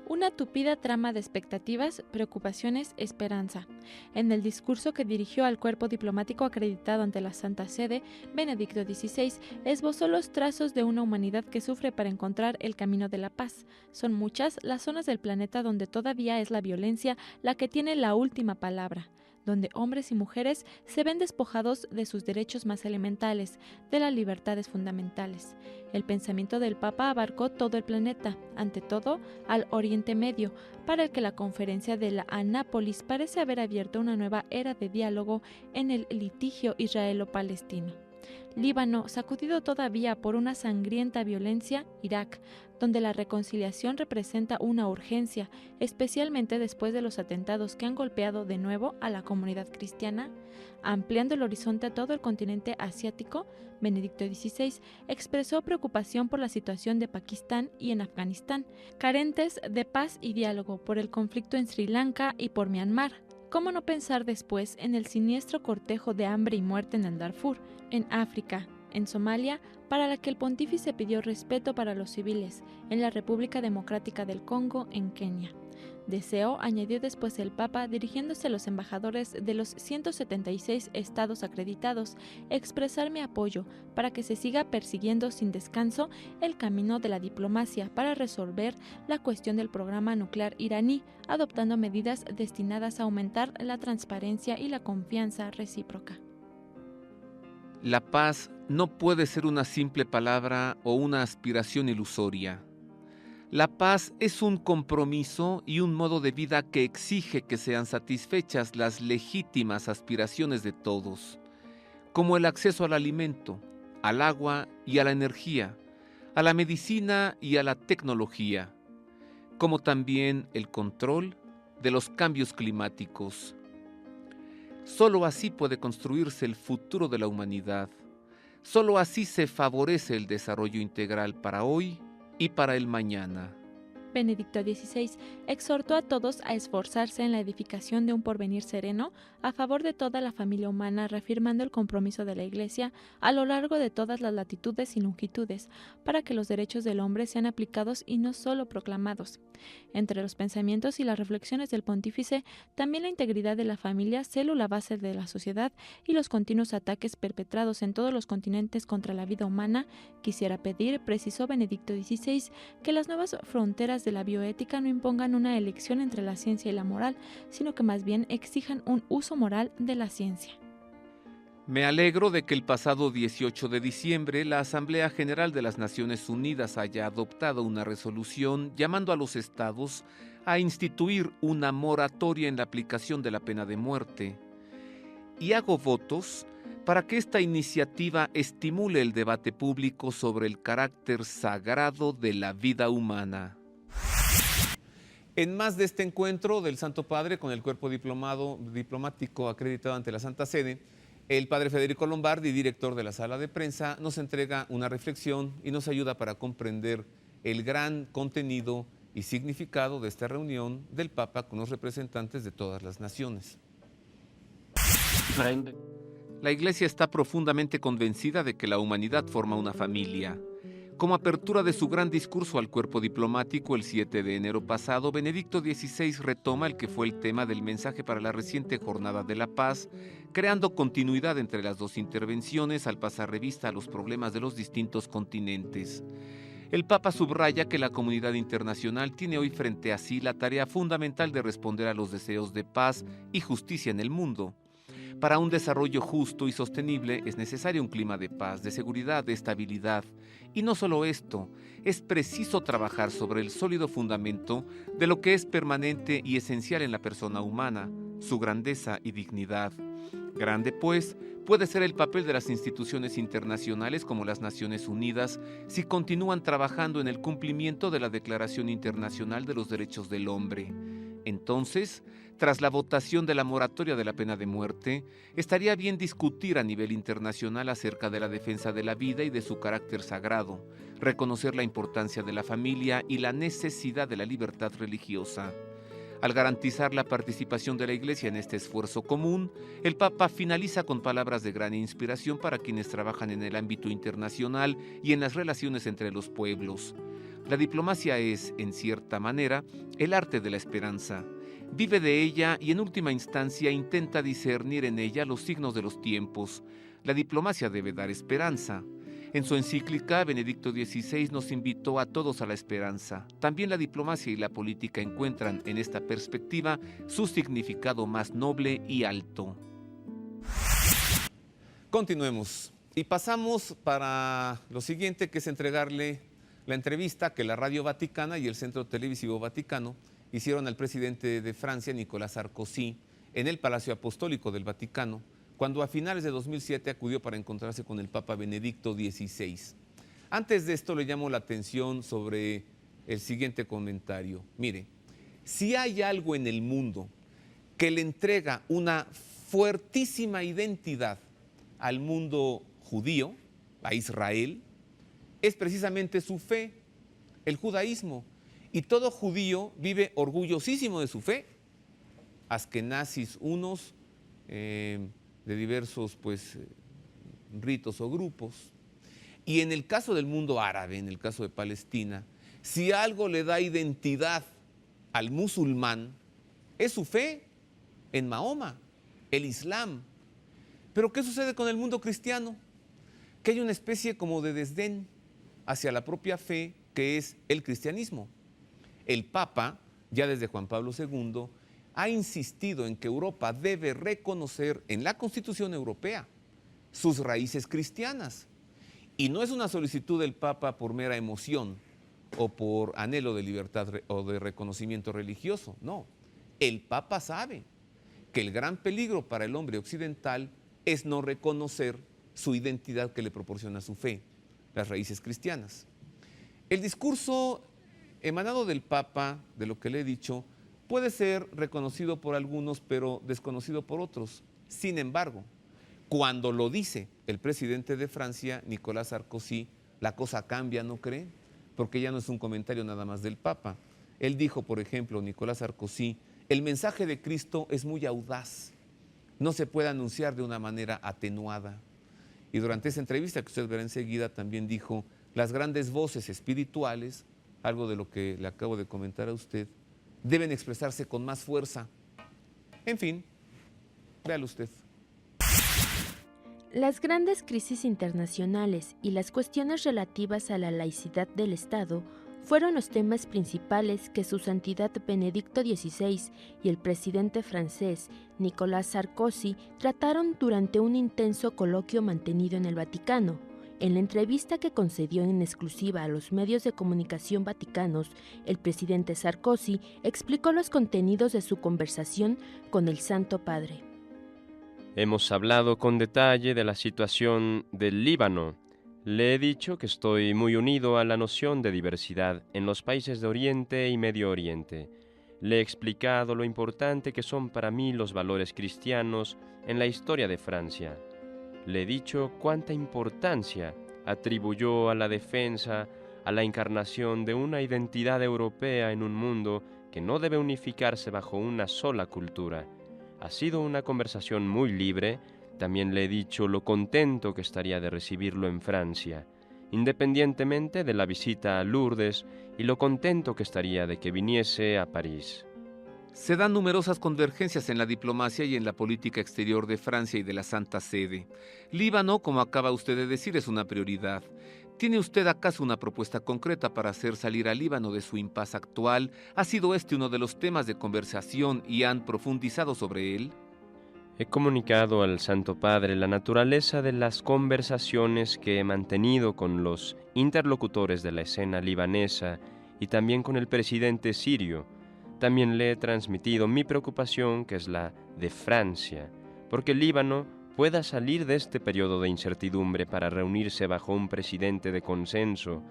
S2: Una tupida trama de expectativas, preocupaciones, esperanza. En el discurso que dirigió al cuerpo diplomático acreditado ante la Santa Sede, Benedicto XVI esbozó los trazos de una humanidad que sufre para encontrar el camino de la paz. Son muchas las zonas del planeta donde todavía es la violencia la que tiene la última palabra, donde hombres y mujeres se ven despojados de sus derechos más elementales, de las libertades fundamentales. El pensamiento del Papa abarcó todo el planeta, ante todo al Oriente Medio, para el que la conferencia de la Anápolis parece haber abierto una nueva era de diálogo en el litigio israelo-palestino. Líbano, sacudido todavía por una sangrienta violencia, Irak, donde la reconciliación representa una urgencia, especialmente después de los atentados que han golpeado de nuevo a la comunidad cristiana, ampliando el horizonte a todo el continente asiático. Benedicto XVI expresó preocupación por la situación de Pakistán y en Afganistán, carentes de paz y diálogo por el conflicto en Sri Lanka y por Myanmar. ¿Cómo no pensar después en el siniestro cortejo de hambre y muerte en el Darfur, en África, en Somalia, para la que el pontífice pidió respeto para los civiles, en la República Democrática del Congo, en Kenia? Deseo, añadió después el Papa, dirigiéndose a los embajadores de los 176 estados acreditados, expresar mi apoyo para que se siga persiguiendo sin descanso el camino de la diplomacia para resolver la cuestión del programa nuclear iraní, adoptando medidas destinadas a aumentar la transparencia y la confianza recíproca.
S1: La paz no puede ser una simple palabra o una aspiración ilusoria. La paz es un compromiso y un modo de vida que exige que sean satisfechas las legítimas aspiraciones de todos, como el acceso al alimento, al agua y a la energía, a la medicina y a la tecnología, como también el control de los cambios climáticos. Solo así puede construirse el futuro de la humanidad. Solo así se favorece el desarrollo integral para hoy y para el mañana.
S2: Benedicto XVI exhortó a todos a esforzarse en la edificación de un porvenir sereno a favor de toda la familia humana, reafirmando el compromiso de la Iglesia a lo largo de todas las latitudes y longitudes, para que los derechos del hombre sean aplicados y no solo proclamados. Entre los pensamientos y las reflexiones del pontífice, también la integridad de la familia, célula base de la sociedad, y los continuos ataques perpetrados en todos los continentes contra la vida humana. Quisiera pedir, precisó Benedicto XVI, que las nuevas fronteras de la bioética no impongan una elección entre la ciencia y la moral, sino que más bien exijan un uso moral de la ciencia.
S1: Me alegro de que el pasado 18 de diciembre la Asamblea General de las Naciones Unidas haya adoptado una resolución llamando a los estados a instituir una moratoria en la aplicación de la pena de muerte. Y hago votos para que esta iniciativa estimule el debate público sobre el carácter sagrado de la vida humana. En más de este encuentro del Santo Padre con el cuerpo diplomático acreditado ante la Santa Sede, el Padre Federico Lombardi, director de la sala de prensa, nos entrega una reflexión y nos ayuda para comprender el gran contenido y significado de esta reunión del Papa con los representantes de todas las naciones. La Iglesia está profundamente convencida de que la humanidad forma una familia. Como apertura de su gran discurso al cuerpo diplomático el 7 de enero pasado, Benedicto XVI retoma el que fue el tema del mensaje para la reciente Jornada de la Paz, creando continuidad entre las dos intervenciones al pasar revista a los problemas de los distintos continentes. El Papa subraya que la comunidad internacional tiene hoy frente a sí la tarea fundamental de responder a los deseos de paz y justicia en el mundo. Para un desarrollo justo y sostenible es necesario un clima de paz, de seguridad, de estabilidad. Y no solo esto, es preciso trabajar sobre el sólido fundamento de lo que es permanente y esencial en la persona humana, su grandeza y dignidad. Grande, pues, puede ser el papel de las instituciones internacionales como las Naciones Unidas si continúan trabajando en el cumplimiento de la Declaración Internacional de los Derechos del Hombre. Entonces, tras la votación de la moratoria de la pena de muerte, estaría bien discutir a nivel internacional acerca de la defensa de la vida y de su carácter sagrado, reconocer la importancia de la familia y la necesidad de la libertad religiosa. Al garantizar la participación de la Iglesia en este esfuerzo común, el Papa finaliza con palabras de gran inspiración para quienes trabajan en el ámbito internacional y en las relaciones entre los pueblos. La diplomacia es, en cierta manera, el arte de la esperanza. Vive de ella y en última instancia intenta discernir en ella los signos de los tiempos. La diplomacia debe dar esperanza. En su encíclica, Benedicto XVI nos invitó a todos a la esperanza. También la diplomacia y la política encuentran en esta perspectiva su significado más noble y alto. Continuemos y pasamos para lo siguiente, que es entregarle la entrevista que la Radio Vaticana y el Centro Televisivo Vaticano hicieron al presidente de Francia, Nicolas Sarkozy, en el Palacio Apostólico del Vaticano, cuando a finales de 2007 acudió para encontrarse con el Papa Benedicto XVI. Antes de esto le llamo la atención sobre el siguiente comentario. Mire, si hay algo en el mundo que le entrega una fuertísima identidad al mundo judío, a Israel, es precisamente su fe, el judaísmo. Y todo judío vive orgullosísimo de su fe. Askenazis unos, de diversos ritos o grupos. Y en el caso del mundo árabe, en el caso de Palestina, si algo le da identidad al musulmán, es su fe en Mahoma, el Islam. Pero ¿qué sucede con el mundo cristiano? Que hay una especie como de desdén hacia la propia fe, que es el cristianismo. El Papa, ya desde Juan Pablo II, ha insistido en que Europa debe reconocer en la Constitución Europea sus raíces cristianas. Y no es una solicitud del Papa por mera emoción o por anhelo de libertad o de reconocimiento religioso, no. El Papa sabe que el gran peligro para el hombre occidental es no reconocer su identidad que le proporciona su fe, las raíces cristianas. El discurso emanado del Papa, de lo que le he dicho, puede ser reconocido por algunos, pero desconocido por otros. Sin embargo, cuando lo dice el presidente de Francia, Nicolas Sarkozy, la cosa cambia, ¿no cree? Porque ya no es un comentario nada más del Papa. Él dijo, por ejemplo, Nicolas Sarkozy, el mensaje de Cristo es muy audaz, no se puede anunciar de una manera atenuada. Y durante esa entrevista que usted verá enseguida también dijo, las grandes voces espirituales, algo de lo que le acabo de comentar a usted, deben expresarse con más fuerza. En fin, véalo usted.
S4: Las grandes crisis internacionales y las cuestiones relativas a la laicidad del Estado fueron los temas principales que su Santidad Benedicto XVI y el presidente francés Nicolas Sarkozy trataron durante un intenso coloquio mantenido en el Vaticano. En la entrevista que concedió en exclusiva a los medios de comunicación vaticanos, el presidente Sarkozy explicó los contenidos de su conversación con el Santo Padre.
S3: Hemos hablado con detalle de la situación del Líbano. Le he dicho que estoy muy unido a la noción de diversidad en los países de Oriente y Medio Oriente. Le he explicado lo importante que son para mí los valores cristianos en la historia de Francia. Le he dicho cuánta importancia atribuyó a la defensa, a la encarnación de una identidad europea en un mundo que no debe unificarse bajo una sola cultura. Ha sido una conversación muy libre. También le he dicho lo contento que estaría de recibirlo en Francia, independientemente de la visita a Lourdes, y lo contento que estaría de que viniese a París.
S1: Se dan numerosas convergencias en la diplomacia y en la política exterior de Francia y de la Santa Sede. Líbano, como acaba usted de decir, es una prioridad. ¿Tiene usted acaso una propuesta concreta para hacer salir a Líbano de su impas actual? ¿Ha sido este uno de los temas de conversación y han profundizado sobre él?
S3: He comunicado al Santo Padre la naturaleza de las conversaciones que he mantenido con los interlocutores de la escena libanesa y también con el presidente sirio. También le he transmitido mi preocupación, que es la de Francia, porque el Líbano pueda salir de este periodo de incertidumbre para reunirse bajo un presidente de consenso.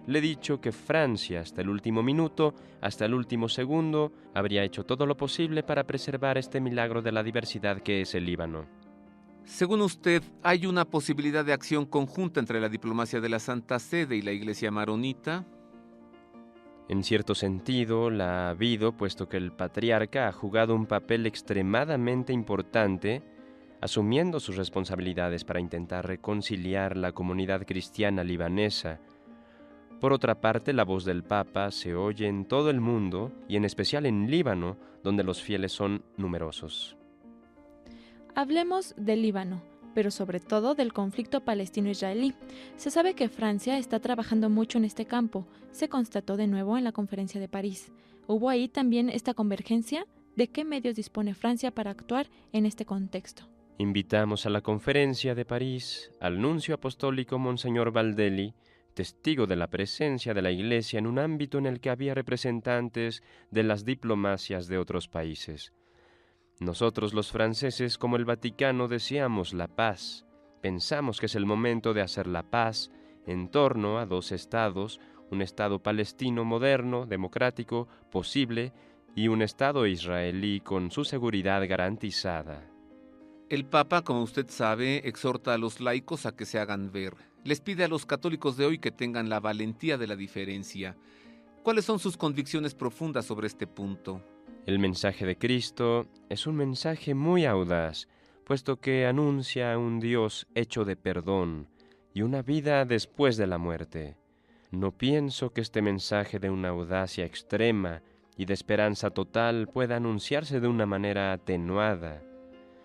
S3: le he dicho que Francia hasta el último minuto, hasta el último segundo, habría hecho todo lo posible para preservar este milagro de la diversidad que es el Líbano.
S1: Según usted, ¿hay una posibilidad de acción conjunta entre la diplomacia de la Santa Sede y la Iglesia maronita?
S3: En cierto sentido, la ha habido, puesto que el patriarca ha jugado un papel extremadamente importante, asumiendo sus responsabilidades para intentar reconciliar la comunidad cristiana libanesa. Por otra parte, la voz del Papa se oye en todo el mundo y en especial en Líbano, donde los fieles son numerosos.
S2: Hablemos del Líbano, pero sobre todo del conflicto palestino-israelí. Se sabe que Francia está trabajando mucho en este campo, se constató de nuevo en la conferencia de París. ¿Hubo ahí también esta convergencia? ¿De qué medios dispone Francia para actuar en este contexto?
S3: Invitamos a la conferencia de París al nuncio apostólico Monseñor Baldelli, testigo de la presencia de la Iglesia en un ámbito en el que había representantes de las diplomacias de otros países. Nosotros los franceses, como el Vaticano, deseamos la paz. Pensamos que es el momento de hacer la paz en torno a dos estados, un estado palestino moderno, democrático, posible, y un estado israelí con su seguridad garantizada.
S1: El Papa, como usted sabe, exhorta a los laicos a que se hagan ver. Les pide a los católicos de hoy que tengan la valentía de la diferencia. ¿Cuáles son sus convicciones profundas sobre este punto?
S3: El mensaje de Cristo es un mensaje muy audaz, puesto que anuncia un Dios hecho de perdón y una vida después de la muerte. No pienso que este mensaje de una audacia extrema y de esperanza total pueda anunciarse de una manera atenuada.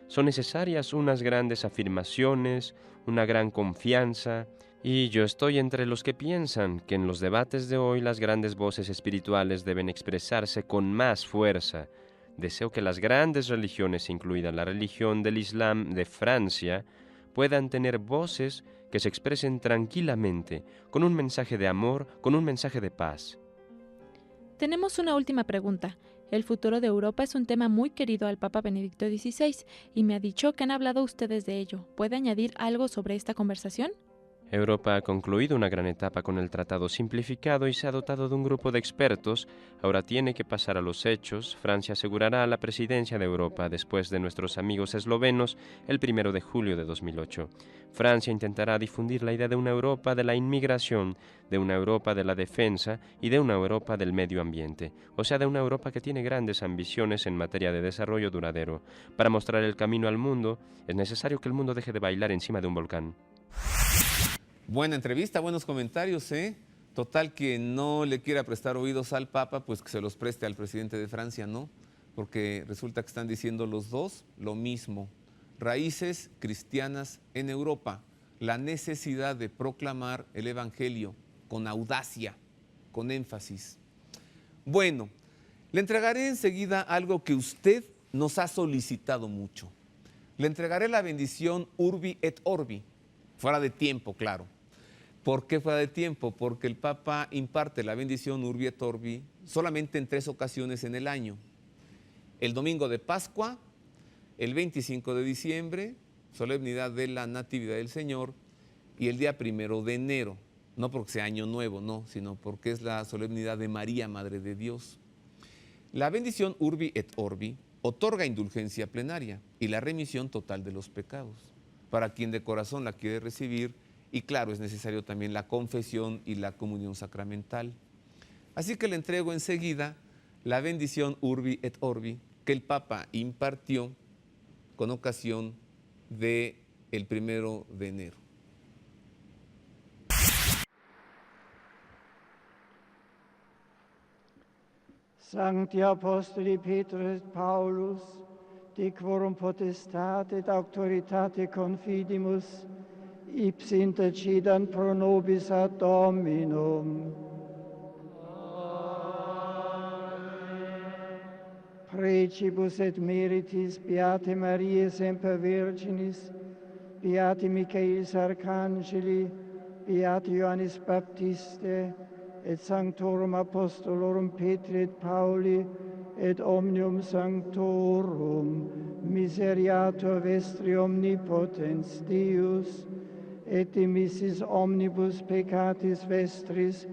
S3: Son necesarias unas grandes afirmaciones, una gran confianza, y yo estoy entre los que piensan que en los debates de hoy las grandes voces espirituales deben expresarse con más fuerza. Deseo que las grandes religiones, incluida la religión del Islam de Francia, puedan tener voces que se expresen tranquilamente, con un mensaje de amor, con un mensaje de paz.
S2: Tenemos una última pregunta. El futuro de Europa es un tema muy querido al Papa Benedicto XVI y me ha dicho que han hablado ustedes de ello. ¿Puede añadir algo sobre esta conversación?
S3: Europa ha concluido una gran etapa con el Tratado Simplificado y se ha dotado de un grupo de expertos. Ahora tiene que pasar a los hechos. Francia asegurará la presidencia de Europa después de nuestros amigos eslovenos el 1 de julio de 2008. Francia intentará difundir la idea de una Europa de la inmigración, de una Europa de la defensa y de una Europa del medio ambiente, o sea, de una Europa que tiene grandes ambiciones en materia de desarrollo duradero. Para mostrar el camino al mundo, es necesario que el mundo deje de bailar encima de un volcán.
S1: Buena entrevista, buenos comentarios, ¿eh? Total, que no le quiera prestar oídos al Papa, pues que se los preste al presidente de Francia, ¿no? Porque resulta que están diciendo los dos lo mismo. Raíces cristianas en Europa, la necesidad de proclamar el Evangelio con audacia, con énfasis. Bueno, le entregaré enseguida algo que usted nos ha solicitado mucho. Le entregaré la bendición Urbi et Orbi, fuera de tiempo, claro. ¿Por qué fuera de tiempo? Porque el Papa imparte la bendición Urbi et Orbi solamente en 3 ocasiones en el año. El domingo de Pascua, el 25 de diciembre, solemnidad de la Natividad del Señor, y el día 1 de enero, no porque sea año nuevo, no, sino porque es la solemnidad de María, Madre de Dios. La bendición Urbi et Orbi otorga indulgencia plenaria y la remisión total de los pecados para quien de corazón la quiere recibir, y claro, es necesario también la confesión y la comunión sacramental. Así que le entrego enseguida la bendición Urbi et Orbi que el Papa impartió con ocasión del 1 de enero.
S5: Sancti Apostoli Petrus et Paulus, de quorum potestate et auctoritate confidimus, ipsi intercedant pro nobis ad Dominum. Precibus et meritis Beate Mariae semper Virginis, Beate Michaelis Arcangeli, Beate Ioannis Baptiste, et Sanctorum Apostolorum Petri et Pauli, et omnium sanctorum, miseriatur vestri omnipotens Deus, et dimissis omnibus peccatis vestris,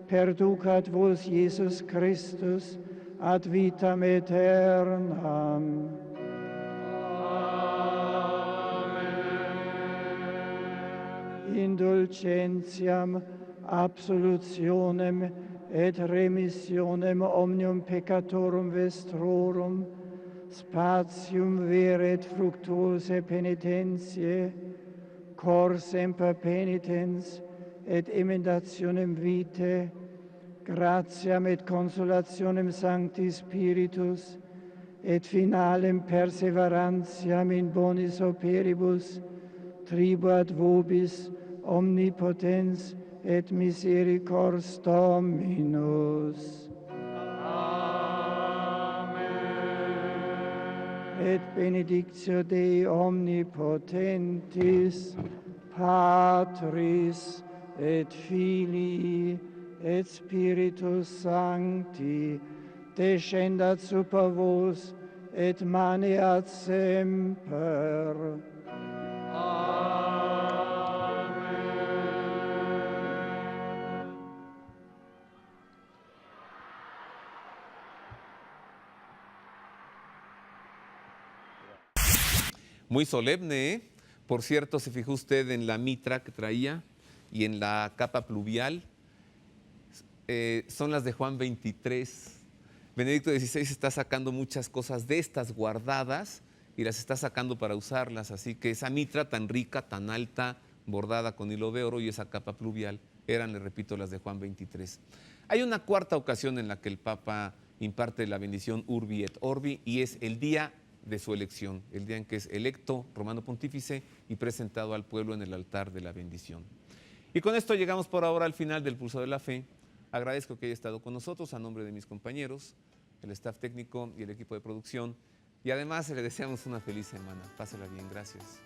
S5: perducat vos Iesus Christus ad vitam aeternam. Indulgentiam, absolutionem et remissionem omnium peccatorum vestrorum, spatium vere et fructuose penitentiae, cor semper penitens et emendationem vitae, gratiam et consolationem Sancti Spiritus, et finalem perseverantiam in bonis operibus, tribuat vobis omnipotens et misericors Dominus. Et benedictio Dei omnipotentis, Patris et Filii et Spiritus Sancti, descendat super vos et maneat semper.
S1: Muy solemne, ¿eh? Por cierto, se fijó usted en la mitra que traía y en la capa pluvial. Son las de Juan 23. Benedicto XVI está sacando muchas cosas de estas guardadas y las está sacando para usarlas. Así que esa mitra tan rica, tan alta, bordada con hilo de oro y esa capa pluvial eran, le repito, las de Juan 23. Hay una cuarta ocasión en la que el Papa imparte la bendición Urbi et Orbi y es el día de su elección, el día en que es electo romano pontífice y presentado al pueblo en el altar de la bendición. Y con esto llegamos por ahora al final del Pulso de la Fe. Agradezco que haya estado con nosotros a nombre de mis compañeros, el staff técnico y el equipo de producción. Y además le deseamos una feliz semana. Pásela bien, gracias.